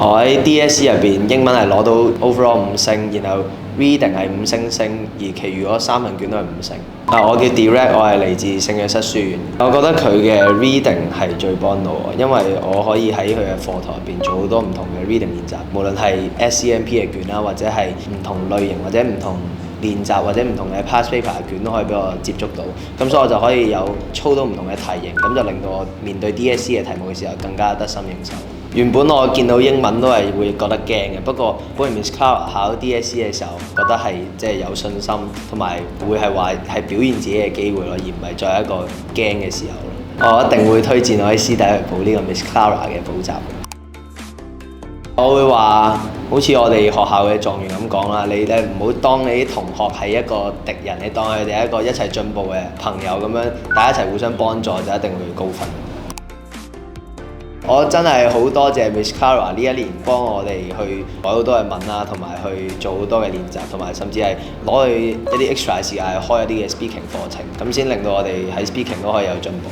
我喺 DSE 入邊英文係攞到 overall 5星，然後 reading 係5星星，而其餘嗰3份卷都係5星。我叫 Direct， 我係嚟自聖約瑟書院。我覺得佢嘅 reading 係最幫到我，因為我可以喺佢嘅課堂入邊做好多唔同嘅 reading 練習，無論係 SCMP 嘅卷啦，或者係唔同類型或者唔同練習或者唔同嘅 past paper 嘅卷都可以俾我接觸到，咁所以我就可以有操到唔同嘅題型，咁就令到我面對 DSE 嘅題目嘅時候更加得心應手。原本我見到英文都係會覺得驚嘅，不過本完 Miss Clara 考 DSE 嘅時候，覺得係即係有信心，同埋會係話係表現自己嘅機會咯，而唔係再一個驚嘅時候咯。我一定會推薦我啲師弟去報呢個 Miss Clara 嘅補習。我會話，好似我哋學校嘅狀元咁講啦，你唔好當你啲同學係一個敵人，你當佢哋係一個一齊進步嘅朋友咁樣，大家一齊互相幫助就一定會高分。我真係好多謝 Miss Clara 呢一年幫我哋去改好多嘅文啦，同埋去做好多嘅練習，同埋甚至係攞去一啲 extra 時間去開一啲嘅 speaking 課程，咁先令到我哋喺 speaking 都可以有進步。